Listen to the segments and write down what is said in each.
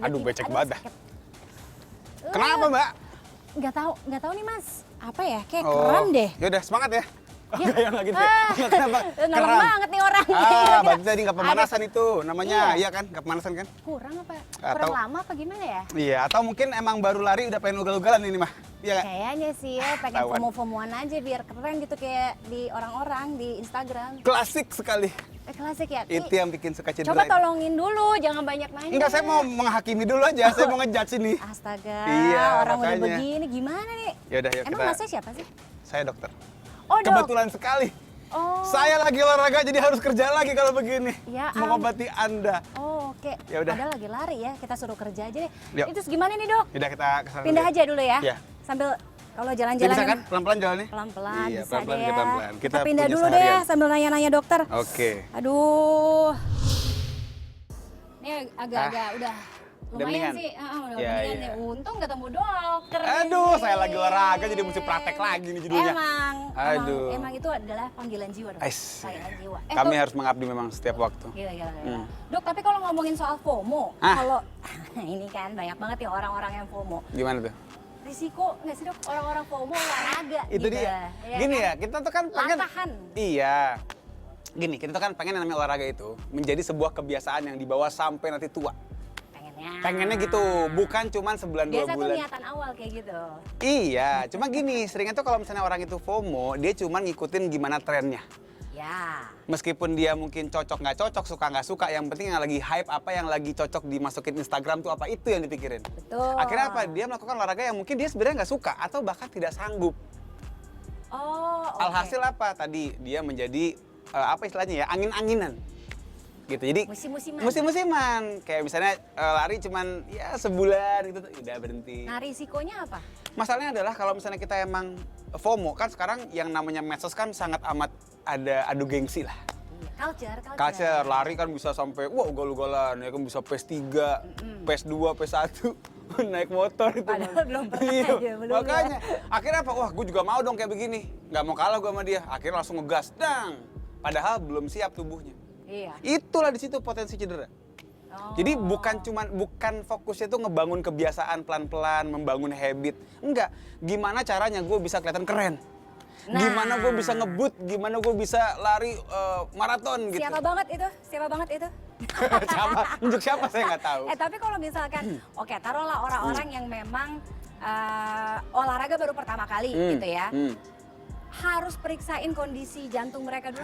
Aduh, becek banget dah. sakit. Kenapa, Mbak? Nggak tahu nih Mas. Apa ya? Kayak keren deh. Yaudah, semangat ya. Ya. Oke, yang lagi deh. Kenapa? Ngelam banget nih orang. Berarti tadi nggak pemanasan itu namanya, iya kan? Nggak pemanasan kan? Kurang apa? Atau- Kurang lama apa gimana ya? Iya, atau mungkin emang baru lari udah pengen ugal-ugalan ini mah. Iya nggak? Kayaknya sih ya, pengen Ketahuan. FOMO-FOMOan aja biar keren gitu kayak di orang-orang di Instagram. Klasik sekali. Klasik ya. Itu yang bikin suka cedera. Coba itu. tolongin dulu, jangan banyak nanya. Enggak, saya mau menghakimi dulu aja. Saya mau ngejudge ini. Astaga, Iya, orang udah makanya. begini gimana nih? Yaudah, yuk Emang kita. Masnya siapa sih? Saya dokter. Oh, Dok. Kebetulan sekali. Oh. Saya lagi olahraga jadi harus kerja lagi kalau begini. Ya Mengobati Anda. Oh, oke. Ya udah. Padahal lagi lari ya, kita suruh kerja aja deh. Yuk. Itu gimana nih, Dok? Yaudah kita kesana Pindah dulu. aja dulu ya. Iya. Sambil kalau Ini jalan-jalan bisa kan? Pelan-pelan jalannya? pelan-pelan Iya, bisa pelan-pelan, deh kita ya. pelan-pelan. Kita Kita pindah punya dulu deh ya seharian. sambil nanya-nanya dokter. Oke. Aduh. Ini agak-agak udah lumayan mendingan? sih. Udah Iya, mendingan iya. nih. Untung ketemu dokter. Aduh, nih. saya lagi olahraga jadi mesti praktek lagi nih judulnya. Emang Aduh. itu adalah panggilan jiwa dok. Ais. Panggilan jiwa. Kami Dok, harus mengabdi memang setiap waktu. Gila. Hmm. Dok, tapi kalau ngomongin soal FOMO, Ah. kalau ini kan banyak banget ya orang-orang yang FOMO. Gimana tuh? Risiko nggak sih dok orang-orang FOMO olahraga Itu gitu. dia. Ya Gini kan? ya, kita tuh kan pengen. Latahan. Iya. Gini, kita tuh kan pengen yang namanya olahraga itu menjadi sebuah kebiasaan yang dibawa sampai nanti tua. Pengennya gitu, bukan cuman sebulan dua Biasa tuh bulan. niatan awal kayak gitu. Iya, cuma gini, seringnya tuh kalau misalnya orang itu FOMO, dia cuman ngikutin gimana trennya. Ya. Meskipun dia mungkin cocok nggak cocok, suka nggak suka, yang penting yang lagi hype apa, yang lagi cocok dimasukin Instagram tuh apa, itu yang dipikirin. Betul. Akhirnya apa? Dia melakukan olahraga yang mungkin dia sebenarnya nggak suka atau bahkan tidak sanggup. Oh, oke. Alhasil apa? Tadi dia menjadi apa istilahnya ya, angin-anginan. Gitu. Jadi Musim-musiman. musim-musiman. Kayak misalnya lari cuman ya sebulan gitu, udah berhenti. Nah, risikonya apa? Masalahnya adalah kalau misalnya kita emang FOMO, kan sekarang yang namanya medsos kan sangat amat ada adu gengsi lah. Culture. Culture, lari kan bisa sampai, wah ugal-ugalan, ya kan bisa PES 3, PES 2, PES 1, naik motor itu. Padahal belum pernah Iya, aja, belum makanya, akhirnya apa, wah gue juga mau dong kayak begini. Nggak mau kalah gue sama dia, akhirnya langsung ngegas, dang. Padahal belum siap tubuhnya. Iya. Itulah di situ potensi cedera. Oh. Jadi bukan fokusnya itu ngebangun kebiasaan pelan-pelan, membangun habit. Enggak, gimana caranya gue bisa kelihatan keren. Nah. Gimana gue bisa ngebut, gimana gue bisa lari maraton gitu. Siapa banget itu? Siapa? Untuk siapa saya nggak tahu. Tapi kalau misalkan, oke, taruhlah orang-orang yang memang olahraga baru pertama kali gitu ya. Harus periksain kondisi jantung mereka dulu.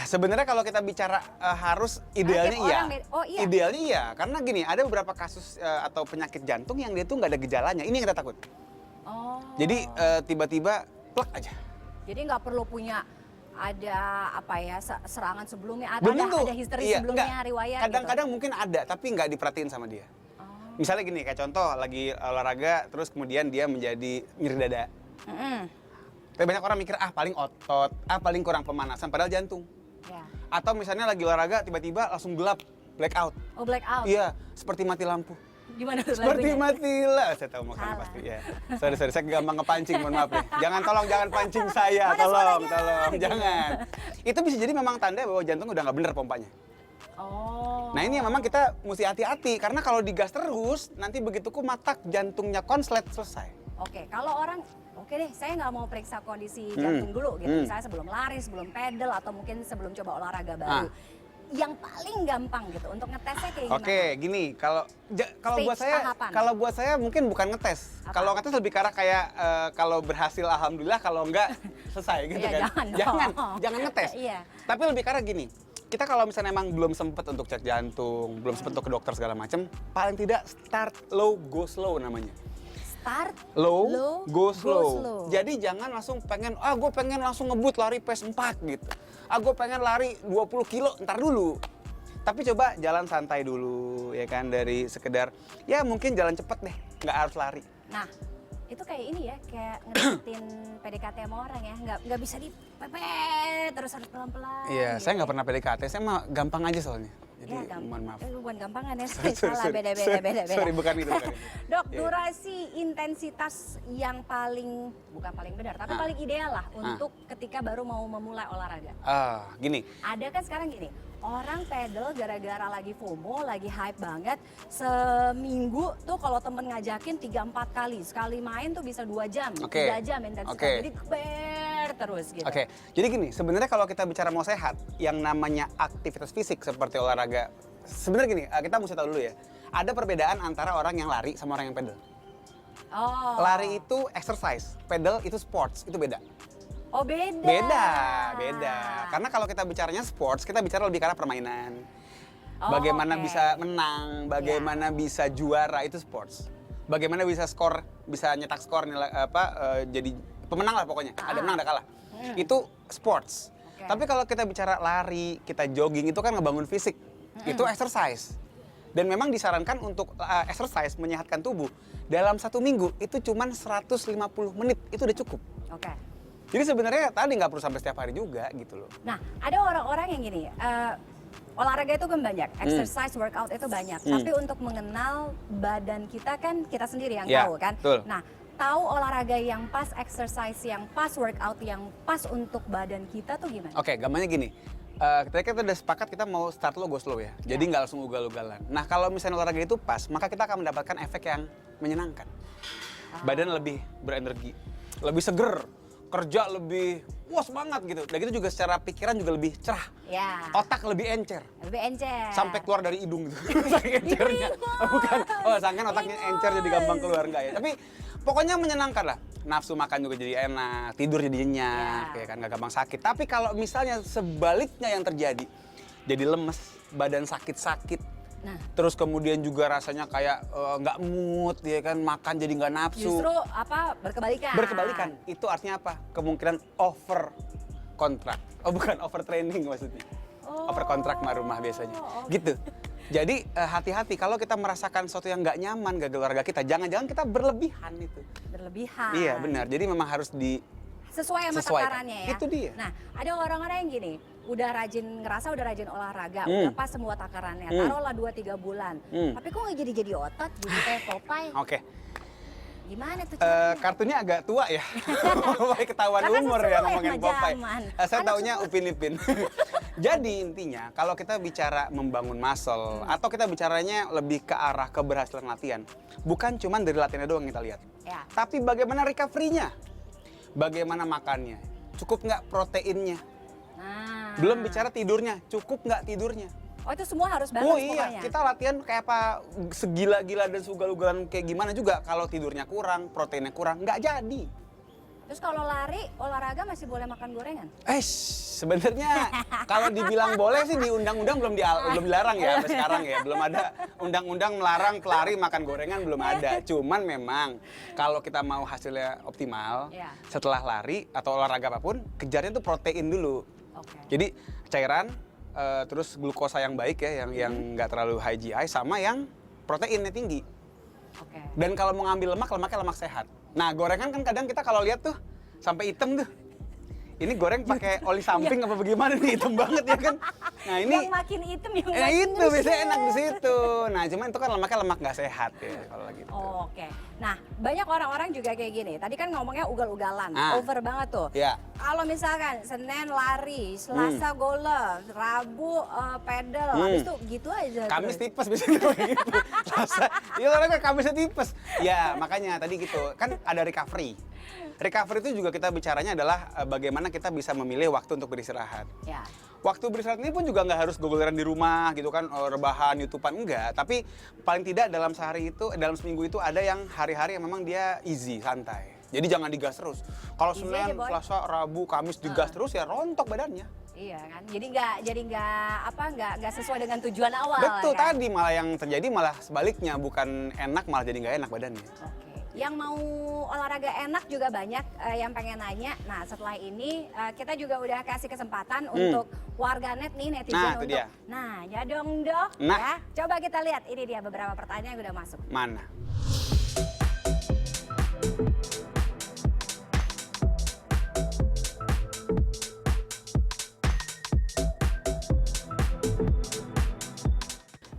Sebenarnya kalau kita bicara harus, idealnya tiap iya. orang oh, iya. Idealnya iya, karena gini, ada beberapa kasus atau penyakit jantung yang dia tuh nggak ada gejalanya. Ini yang kita takut. Oh. Jadi tiba-tiba plek aja. Jadi nggak perlu punya ada apa ya serangan sebelumnya Belum tentu. ada history Iya, sebelumnya enggak. riwayat Kadang-kadang gitu. mungkin ada, tapi nggak diperhatiin sama dia. Oh. Misalnya gini, kayak contoh lagi olahraga, terus kemudian dia menjadi nyeri dada. Tapi banyak orang mikir, paling otot, paling kurang pemanasan, padahal jantung. Ya. Atau misalnya lagi olahraga, tiba-tiba langsung gelap, blackout. Oh, blackout. Iya, seperti mati lampu. Gimana tuh Seperti lagunya? mati lampu. Saya tahu maksudnya Salah. pasti. Ya. Sorry, saya gampang ngepancing, mohon maaf ya. Jangan pancing saya, Mana tolong, suaranya? jangan. Itu bisa jadi memang tanda bahwa jantung udah nggak bener pompanya. Oh. Nah ini yang memang kita mesti hati-hati, karena kalau digas terus, nanti begitu kumatak jantungnya konslet, selesai. Oke, kalau orang, oke deh, saya nggak mau periksa kondisi jantung dulu gitu. Misalnya sebelum lari, sebelum pedal, atau mungkin sebelum coba olahraga baru. Yang paling gampang gitu untuk ngetesnya kayak gimana? Oke, gini, kalau tahapan. buat saya mungkin bukan ngetes. Apa? Kalau ngetes lebih ke arah kayak kalau berhasil alhamdulillah, kalau enggak selesai gitu Iya, kan. jangan dong. jangan ngetes. Iya. Tapi lebih ke arah gini. Kita kalau misalnya emang belum sempet untuk cek jantung, belum sempet untuk ke dokter segala macam, paling tidak start low, go slow namanya. Start Low, go go slow. slow. Jadi jangan langsung pengen, gue pengen langsung ngebut lari PES 4 gitu. Gue pengen lari 20 kilo, ntar dulu. Tapi coba jalan santai dulu, ya kan, dari sekedar, ya mungkin jalan cepet deh, nggak harus lari. Nah, itu kayak ini ya, kayak ngedeketin PDKT sama orang ya, nggak bisa dipepet, terus harus pelan-pelan. Iya, gitu saya ya. nggak pernah PDKT, saya mah gampang aja soalnya. Jadi Ya, mohon maaf. Bukan gampangan ya, Sorry, salah, beda. Sorry, bukan itu. Dok, Iya. durasi intensitas yang paling, bukan paling benar, tapi paling ideal lah untuk ketika baru mau memulai olahraga. Gini, Ada kan sekarang gini, orang pedal gara-gara lagi FOMO, lagi hype banget. Seminggu tuh kalau temen ngajakin 3-4 kali. Sekali main tuh bisa 2 jam, 3 jam intensitas. Jadi ber terus gitu. Oke, jadi gini, sebenarnya kalau kita bicara mau sehat, yang namanya aktivitas fisik seperti olahraga, sebenarnya gini, kita mesti tahu dulu ya, ada perbedaan antara orang yang lari sama orang yang pedal. Oh. Lari itu exercise, pedal itu sports, itu beda. Oh beda. Beda. Karena kalau kita bicaranya sports, kita bicara lebih ke arah permainan. Oh, Bagaimana oke. bisa menang, bagaimana bisa juara, itu sports. Bagaimana bisa skor, bisa nyetak skor jadi pemenang lah pokoknya. Ada menang, ada kalah. Itu sports. Oke. Tapi kalau kita bicara lari, kita jogging, itu kan ngebangun fisik. Itu exercise. Dan memang disarankan untuk exercise menyehatkan tubuh. Dalam 1 minggu itu cuma 150 menit, itu udah cukup. Oke. Jadi sebenarnya tadi nggak perlu sampai setiap hari juga gitu loh. Nah, ada orang-orang yang gini, olahraga itu kan banyak, exercise, workout itu banyak. Tapi untuk mengenal badan kita kan kita sendiri yang Ya, tahu kan. betul. Nah, tahu olahraga yang pas, exercise yang pas, workout yang pas untuk badan kita tuh gimana? Oke, gampangnya gini. Tadi kita udah sepakat kita mau start low, go slow ya. Jadi nggak langsung ugal-ugalan. Nah, kalau misalnya olahraga itu pas, maka kita akan mendapatkan efek yang menyenangkan. Badan lebih berenergi, lebih seger, kerja lebih wah semangat gitu. Dan itu juga secara pikiran juga lebih cerah. Ya. Otak lebih encer. Lebih encer. Sampai keluar dari hidung gitu. Saking encernya. Bukan. Oh, sangkan otaknya encer jadi gampang keluar enggak ya. Tapi pokoknya menyenangkan lah. Nafsu makan juga jadi enak, tidur jadi nyenyak, ya kan nggak gampang sakit. Tapi kalau misalnya sebaliknya yang terjadi, jadi lemes, badan sakit-sakit, Nah, terus kemudian juga rasanya kayak nggak mood, ya kan makan jadi nggak nafsu. justru apa berkebalikan. Berkebalikan, itu artinya apa? Kemungkinan over kontrak. Oh bukan over training maksudnya. Over kontrak mah rumah biasanya. Gitu. Jadi hati-hati kalau kita merasakan sesuatu yang nggak nyaman gagal olahraga kita, jangan-jangan kita berlebihan itu. Berlebihan. Iya benar. Jadi memang harus Sesuai sama sesuaikan. takarannya ya. Itu dia. Nah, ada orang-orang yang gini, udah rajin olahraga, udah pas semua takarannya, taruhlah 2-3 bulan. Tapi kok nggak jadi otot, jadi kayak Popeye. Oke. Gimana tuh caranya? Kartunya agak tua ya. Popeye ketahuan Karena umur sesuai ya sama ngomongin Popeye. zaman. Saya Anak taunya Upin Ipin. Jadi intinya kalau kita bicara membangun muscle atau kita bicaranya lebih ke arah keberhasilan latihan, bukan cuma dari latihannya doang yang kita lihat. Ya. Tapi bagaimana recovery-nya? Bagaimana makannya? Cukup nggak proteinnya? Nah. Belum bicara tidurnya, cukup nggak tidurnya? Oh itu semua harus balance Oh iya, pokoknya. kita latihan kayak apa segila-gila dan sugal-ugalan kayak gimana juga kalau tidurnya kurang, proteinnya kurang, nggak jadi. Terus kalau lari, olahraga masih boleh makan gorengan? Sebenarnya kalau dibilang boleh sih di undang-undang belum dilarang ya sampai sekarang ya. Belum ada undang-undang melarang pelari makan gorengan, belum ada. Cuman memang kalau kita mau hasilnya optimal, Ya. setelah lari atau olahraga apapun, kejarnya tuh protein dulu. Oke. Jadi cairan, terus glukosa yang baik ya, yang nggak terlalu high GI, sama yang proteinnya tinggi. Oke. Dan kalau mau ngambil lemak, lemaknya lemak sehat. Nah, gorengan kan kadang kita kalau lihat tuh sampai hitam tuh. Ini goreng pakai oli samping apa bagaimana nih, hitam banget ya kan. Nah, ini Yang makin hitam yang makin itu biasanya nyusul. enak di situ. Nah, cuman itu kan lemaknya lemak nggak sehat ya kalau gitu. Oke. Nah, banyak orang-orang juga kayak gini. Tadi kan ngomongnya ugal-ugalan, over banget tuh. Ya. Kalau misalkan Senin lari, Selasa golf, Rabu pedal, habis itu gitu aja. Kamis terus. tipes biasanya kayak gitu. Selasa, iya olahraga Kamisnya tipes. Ya, makanya tadi gitu. Kan ada recovery. Recovery itu juga kita bicaranya adalah bagaimana kita bisa memilih waktu untuk beristirahat. Ya. Waktu beristirahat ini pun juga nggak harus gogoleran di rumah gitu kan, rebahan, YouTubean, enggak. Tapi paling tidak dalam sehari itu, dalam seminggu itu ada yang hari-hari yang memang dia easy, santai. Jadi jangan digas terus. Kalau Easy Senin, aja, Boy. Selasa, Rabu, Kamis digas terus ya rontok badannya. Iya kan. Jadi nggak sesuai dengan tujuan awal. Betul, kan? tadi malah yang terjadi malah sebaliknya, bukan enak malah jadi nggak enak badannya. Oke. Yang mau olahraga enak juga banyak yang pengen nanya. Nah setelah ini kita juga udah kasih kesempatan untuk warganet nih, netizen Nah, itu untuk dia. nanya dong dok. Nah. Ya. Coba kita lihat, ini dia beberapa pertanyaan yang udah masuk. Mana?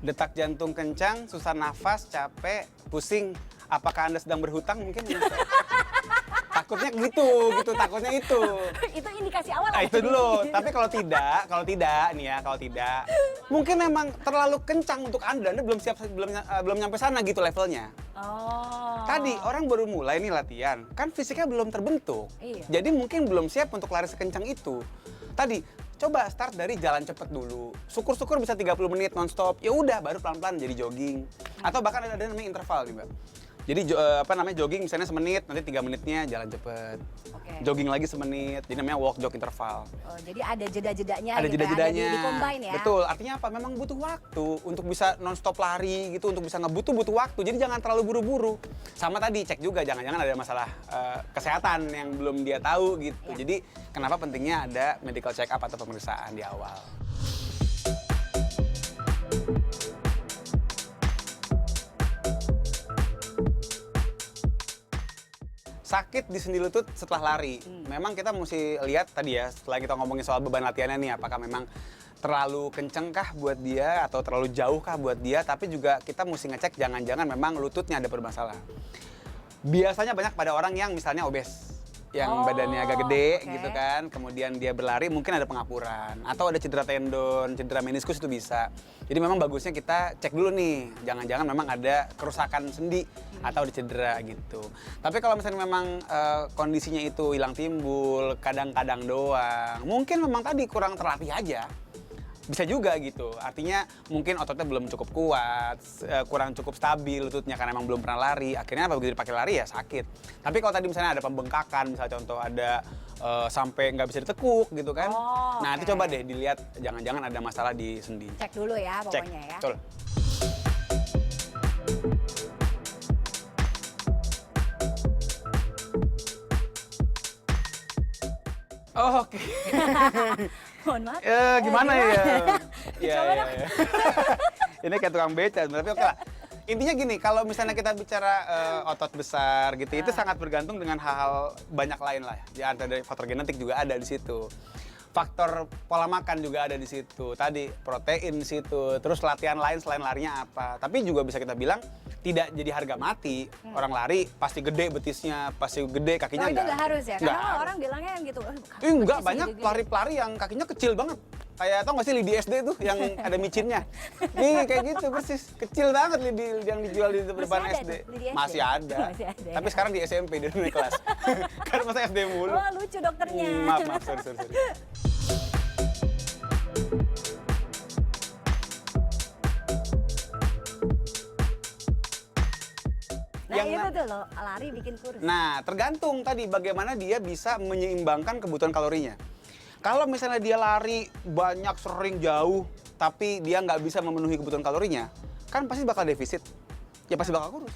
Detak jantung kencang, susah nafas, capek, pusing. Apakah Anda sedang berhutang mungkin? Kaki takutnya gitu, takutnya itu. Itu indikasi awal. Nah, itu dulu. Tapi kalau tidak nih ya, kalau tidak, mungkin memang terlalu kencang untuk Anda belum nyampe sana gitu levelnya. Oh. Tadi orang baru mulai nih latihan, kan fisiknya belum terbentuk. Iya. Jadi mungkin belum siap untuk lari sekencang itu. Tadi coba start dari jalan cepet dulu. Syukur-syukur bisa 30 menit nonstop. Ya udah baru pelan-pelan jadi jogging. Atau bahkan ada namanya interval nih, Mbak. Jadi jogging misalnya semenit, nanti 3 menitnya jalan cepet. Oke. Jogging lagi semenit, jadi namanya walk jog interval. Oh, jadi ada jeda-jedanya Ada gitu, jeda-jedanya. ada di combine ya. Betul, artinya apa? Memang butuh waktu untuk bisa non-stop lari gitu, untuk bisa butuh waktu. Jadi jangan terlalu buru-buru. Sama tadi cek juga jangan-jangan ada masalah kesehatan yang belum dia tahu gitu. Ya. Jadi kenapa pentingnya ada medical check up atau pemeriksaan di awal. Sakit di sendi lutut setelah lari. Memang kita mesti lihat tadi ya, setelah kita ngomongin soal beban latihannya nih, apakah memang terlalu kenceng kah buat dia atau terlalu jauh kah buat dia, tapi juga kita mesti ngecek jangan-jangan memang lututnya ada bermasalah. Biasanya banyak pada orang yang misalnya obes, yang badannya agak gede gitu kan, kemudian dia berlari mungkin ada pengapuran atau ada cedera tendon, cedera meniskus itu bisa. Jadi memang bagusnya kita cek dulu nih, jangan-jangan memang ada kerusakan sendi atau ada cedera gitu. Tapi kalau misalnya memang kondisinya itu hilang timbul, kadang-kadang doang, mungkin memang tadi kurang terlatih aja. Bisa juga gitu, artinya mungkin ototnya belum cukup kuat, kurang cukup stabil lututnya karena emang belum pernah lari, akhirnya apa begitu dipakai lari ya sakit. Tapi kalau tadi misalnya ada pembengkakan, misalnya contoh ada sampai nggak bisa ditekuk gitu kan, nah itu coba deh dilihat jangan-jangan ada masalah di sendi. Cek dulu ya pokoknya ya. Betul. Oh, oke. Mohon maaf. Gimana ya? Coba dong. Ini kayak tukang beca, tapi oke lah. Intinya gini, kalau misalnya kita bicara otot besar gitu, itu sangat bergantung dengan hal-hal banyak lain lah. Ya, ada dari faktor genetik juga ada di situ. Faktor pola makan juga ada di situ. Tadi protein di situ. Terus latihan lain selain larinya apa. Tapi juga bisa kita bilang tidak jadi harga mati. Orang lari pasti gede betisnya, pasti gede kakinya Oh, itu nggak harus ya? Karena Nggak. orang bilangnya yang gitu. Enggak, banyak pelari-pelari yang kakinya kecil banget. Kayak tau gak sih lidi SD tuh yang ada micinnya? Nih kayak gitu persis. Kecil banget lidi yang dijual di depan ada SD. tuh, lidi SD? Masih ada. Masih ada, Tapi ya? sekarang di SMP dia naik kelas. Karena masa SD mulu. Oh, lucu dokternya. Maaf, sorry. Nah, Yang itu tuh loh, lari bikin kurus. Nah, tergantung tadi bagaimana dia bisa menyeimbangkan kebutuhan kalorinya. Kalau misalnya dia lari banyak, sering, jauh, tapi dia nggak bisa memenuhi kebutuhan kalorinya, kan pasti bakal defisit. Ya pasti bakal kurus.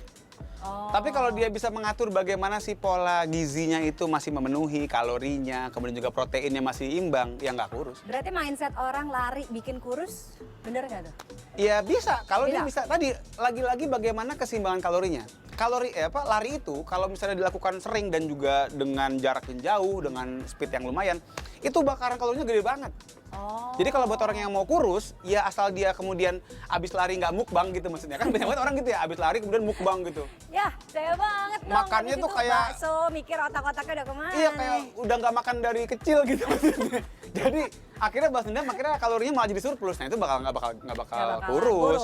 Tapi kalau dia bisa mengatur bagaimana si pola gizinya itu masih memenuhi kalorinya, kemudian juga proteinnya masih imbang, ya nggak kurus. Berarti mindset orang lari bikin kurus, bener nggak tuh? Ya bisa, kalau dia Bisa. bisa. Tadi lagi-lagi bagaimana keseimbangan kalorinya. Lari itu kalau misalnya dilakukan sering dan juga dengan jarak yang jauh, dengan speed yang lumayan, itu bakaran kalorinya gede banget. Jadi kalau buat orang yang mau kurus, ya asal dia kemudian abis lari nggak mukbang gitu maksudnya. Kan banyak banget orang gitu ya, abis lari kemudian mukbang gitu. Ya, saya banget dong. Makannya Habis tuh itu kayak- bakso, mikir otak-otaknya udah kemana. Iya, kayak udah nggak makan dari kecil gitu maksudnya. Jadi akhirnya balas dendam, akhirnya kalorinya malah jadi surplus. Nah itu nggak bakal Nggak bakalan kurus.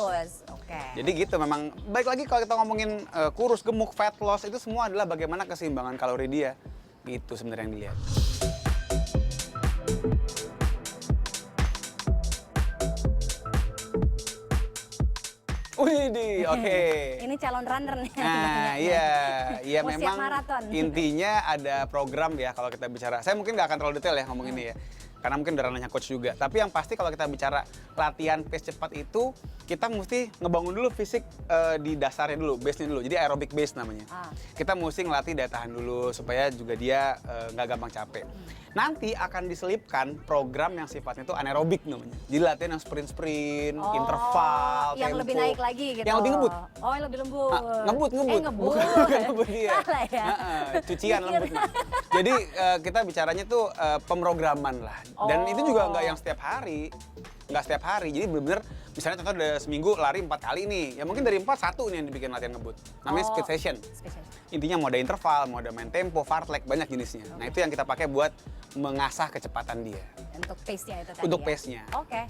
Oke. Jadi gitu memang, baik lagi kalau kita ngomongin kurus, gemuk, fat loss, itu semua adalah bagaimana keseimbangan kalori dia. Gitu sebenarnya yang dilihat. Widih, oke. Ini calon runner nih. Nah, iya Mau siap memang maraton. intinya ada program ya kalau kita bicara. Saya mungkin nggak akan terlalu detail ya ngomong ini ya. Karena mungkin udah ranahnya coach juga. Tapi yang pasti kalau kita bicara latihan pace cepat itu, kita mesti ngebangun dulu fisik di dasarnya dulu, base-nya dulu. Jadi aerobic base namanya. Kita mesti ngelatih daya tahan dulu supaya juga dia nggak gampang capek. Nanti akan diselipkan program yang sifatnya itu anaerobik namanya. Jadi latihan yang sprint-sprint, interval, yang tempo. lebih naik lagi gitu. Yang lebih ngebut. Oh, yang lebih lembut. Ngebut. Ngebut. Bukan ngebut dia. Salah ya. Cucian Mikir. lembut. Nah. Jadi kita bicaranya tuh pemrograman lah. Dan itu juga nggak yang setiap hari. Nggak setiap hari. Jadi bener-bener misalnya contoh udah seminggu lari 4 kali nih. Ya mungkin dari 4, 1 nih yang dibikin latihan ngebut. Namanya speed session. Intinya mau ada interval, mau ada main tempo, fartlek, banyak jenisnya. Nah itu yang kita pakai buat mengasah kecepatan dia. Untuk pace-nya itu tadi. Untuk ya? pace-nya. Oke.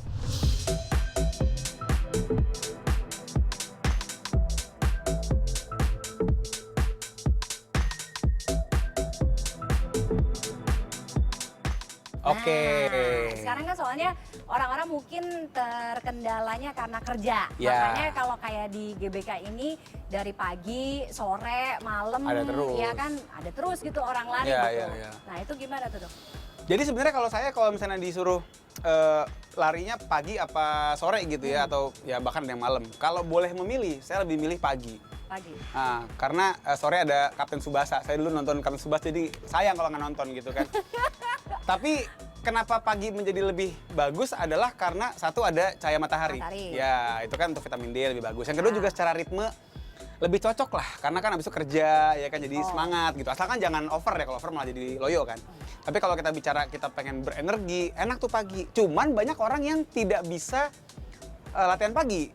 Oke. Nah, sekarang kan soalnya orang-orang mungkin terkendalanya karena kerja. Ya. Makanya kalau kayak di GBK ini dari pagi, sore, malam, Ada terus. ya kan ada terus gitu orang lari Ya, gitu. ya, ya. Nah itu gimana tuh dok? Jadi sebenarnya kalau misalnya disuruh larinya pagi apa sore gitu ya, atau ya bahkan ada yang malam. Kalau boleh memilih, saya lebih milih pagi. Pagi. Nah, karena sore ada Kapten Tsubasa. Saya dulu nonton Kapten Tsubasa, jadi sayang kalau nggak nonton gitu kan. Tapi kenapa pagi menjadi lebih bagus adalah karena satu ada cahaya matahari. Ya, itu kan untuk vitamin D lebih bagus. Yang kedua juga secara ritme lebih cocok lah, karena kan abis itu kerja ya kan jadi semangat gitu. Asalkan jangan over ya, kalau over malah jadi loyo kan. Tapi kalau kita bicara kita pengen berenergi, enak tuh pagi. Cuman banyak orang yang tidak bisa latihan pagi.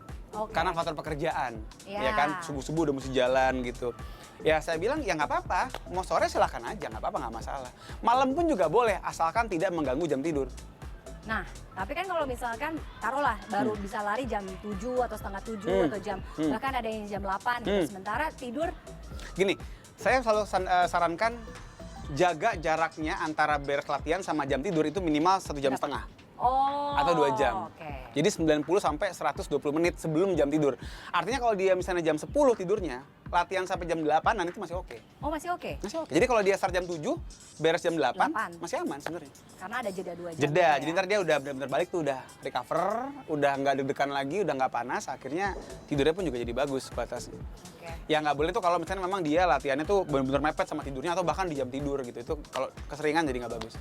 Karena faktor pekerjaan, ya kan subuh-subuh udah mesti jalan gitu. Ya saya bilang ya nggak apa-apa, mau sore silahkan aja, nggak apa-apa, nggak masalah. Malam pun juga boleh, asalkan tidak mengganggu jam tidur. Nah, tapi kan kalau misalkan taruhlah baru bisa lari jam 7 atau setengah 7 atau jam bahkan ada yang jam 8 gitu. Sementara tidur gini, saya selalu sarankan jaga jaraknya antara beres latihan sama jam tidur itu minimal 1,5 jam. Atau 2 jam. Jadi 90 sampai 120 menit sebelum jam tidur. Artinya kalau dia misalnya jam 10 tidurnya, latihan sampai jam 8 nanti masih oke. Oh, masih oke? Masih oke. Jadi kalau dia start jam 7, beres jam 8, masih aman sebenarnya. Karena ada jeda 2 jam. Jeda, jadi ntar dia udah benar-benar balik tuh, udah recover, udah nggak deg-degan lagi, udah nggak panas, akhirnya tidurnya pun juga jadi bagus batasnya. Ya nggak boleh tuh kalau misalnya memang dia latihannya tuh benar-benar mepet sama tidurnya atau bahkan di jam tidur gitu. Itu kalau keseringan jadi nggak bagus.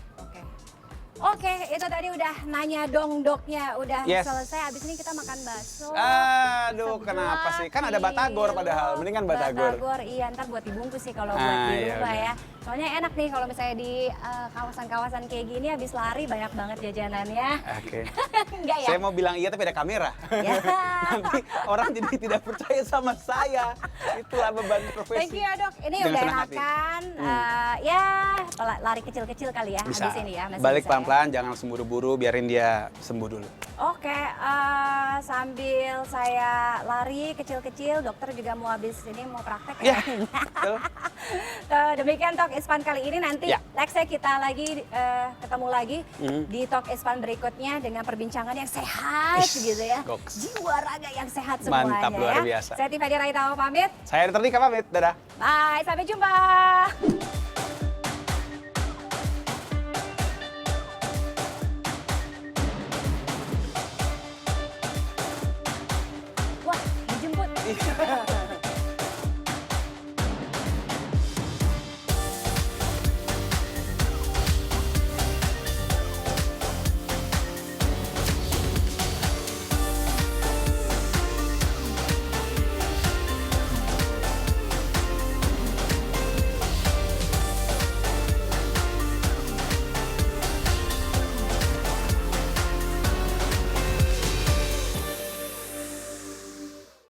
Oke, itu tadi udah nanya dong doknya, udah selesai. Abis ini kita makan bakso. Aduh, kenapa sih? Kan ada batagor padahal, mendingan batagor. Batagor, iya ntar buat dibungkus sih kalau buat di rumah ya. Soalnya enak nih kalau misalnya di kawasan-kawasan kayak gini habis lari banyak banget jajanannya. Oke. Enggak ya? Saya mau bilang iya tapi ada kamera. Ya. Nanti orang jadi tidak percaya sama saya. Itulah beban profesi. Thank you ya dok. Ini Dengan udah senang hati. enakan. Ya lari kecil-kecil kali ya Bisa. habis ini ya. Masih Balik bisa ya? pelan-pelan, jangan langsung buru-buru, biarin dia sembuh dulu. Oke, sambil saya lari kecil-kecil, dokter juga mau habis ini mau praktek ya. Betul. Demikian Talk Ispan kali ini, nanti nextnya kita lagi ketemu lagi di Talk Ispan berikutnya dengan perbincangan yang sehat gitu ya. Jiwa raga yang sehat semuanya. Mantap, luar biasa. Saya Tiffany Raitama pamit. Saya Ardita pamit, dadah. Bye, sampai jumpa. Wah, dijemput.